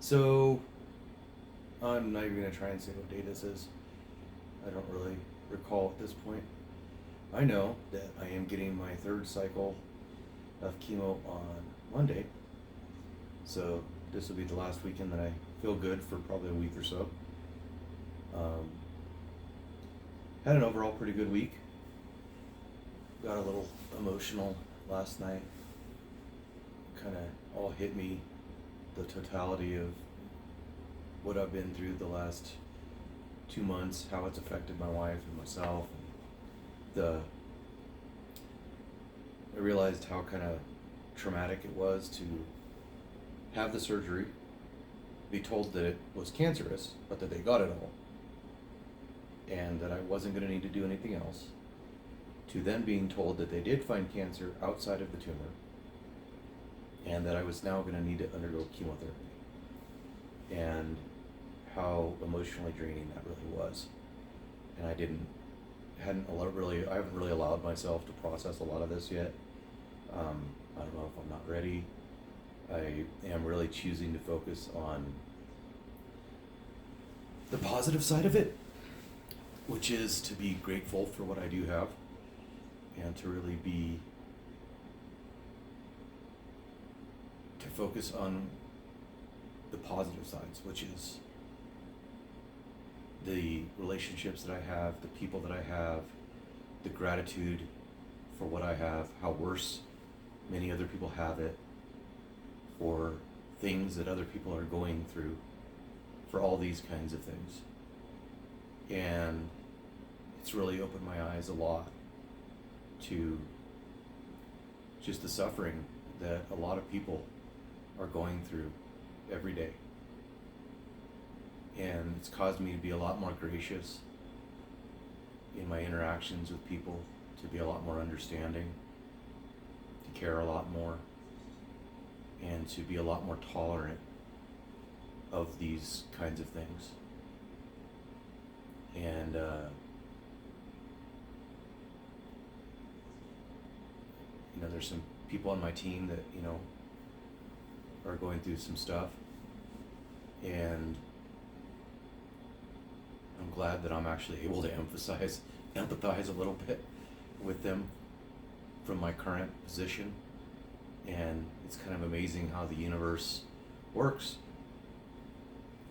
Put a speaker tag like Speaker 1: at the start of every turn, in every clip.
Speaker 1: So, I'm not even going to try and say what day this is. I don't really recall at this point. I know that I am getting my third cycle of chemo on Monday. So, this will be the last weekend that I feel good for probably a week or so. Had an overall pretty good week. Got a little emotional last night. Kind of all hit me, the totality of what I've been through the last 2 months, how it's affected my wife and myself. I realized how kind of traumatic it was to have the surgery, be told that it was cancerous, but that they got it all, and that I wasn't going to need to do anything else, to then being told that they did find cancer outside of the tumor, and that I was now going to need to undergo chemotherapy, and how emotionally draining that really was. And I haven't really allowed myself to process a lot of this yet. I don't know if I'm not ready. I am really choosing to focus on the positive side of it, which is to be grateful for what I do have, and to really to focus on the positive sides, which is the relationships that I have, the people that I have, the gratitude for what I have, how worse many other people have it, for things that other people are going through, for all these kinds of things. And it's really opened my eyes a lot to just the suffering that a lot of people are going through every day. And it's caused me to be a lot more gracious in my interactions with people, to be a lot more understanding, to care a lot more, and to be a lot more tolerant of these kinds of things. And there's some people on my team that are going through some stuff, and I'm glad that I'm actually able to empathize a little bit with them from my current position. And it's kind of amazing how the universe works,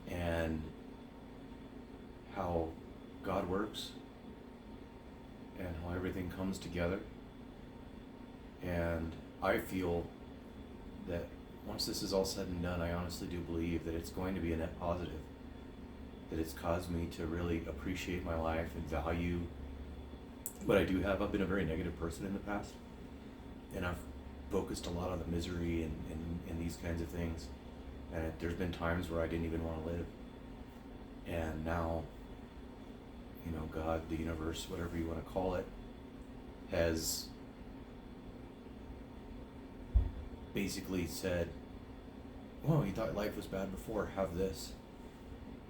Speaker 1: and how God works, and how everything comes together. And I feel that once this is all said and done, I honestly do believe that it's going to be a net positive, that it's caused me to really appreciate my life and value what I do have. I've been a very negative person in the past, and I've focused a lot on the misery and these kinds of things. And there's been times where I didn't even want to live. And now, God, the universe, whatever you want to call it, has basically said, well, you thought life was bad before, have this.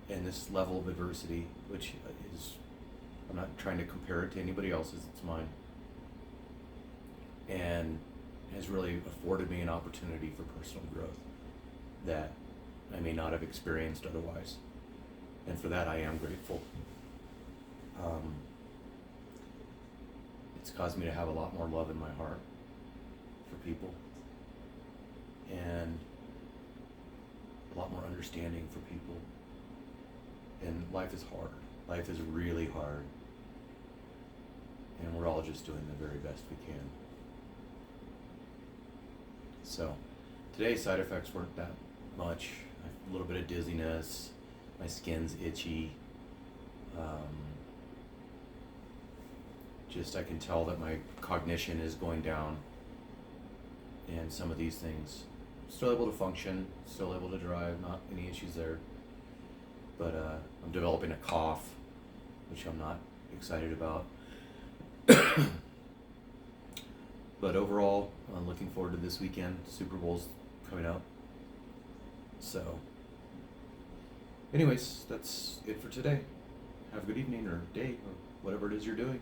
Speaker 1: And this level of adversity, which is, I'm not trying to compare it to anybody else's, it's mine. And has really afforded me an opportunity for personal growth that I may not have experienced otherwise. And for that, I am grateful. It's caused me to have a lot more love in my heart for people, and a lot more understanding for people. And life is hard. Life is really hard. And we're all just doing the very best we can. So, today's side effects weren't that much. A little bit of dizziness, my skin's itchy. I can tell that my cognition is going down, and some of these things. Still able to function, still able to drive, not any issues there. But I'm developing a cough, which I'm not excited about. But overall, I'm looking forward to this weekend. Super Bowl's coming up. So, anyways, that's it for today. Have a good evening or day or whatever it is you're doing.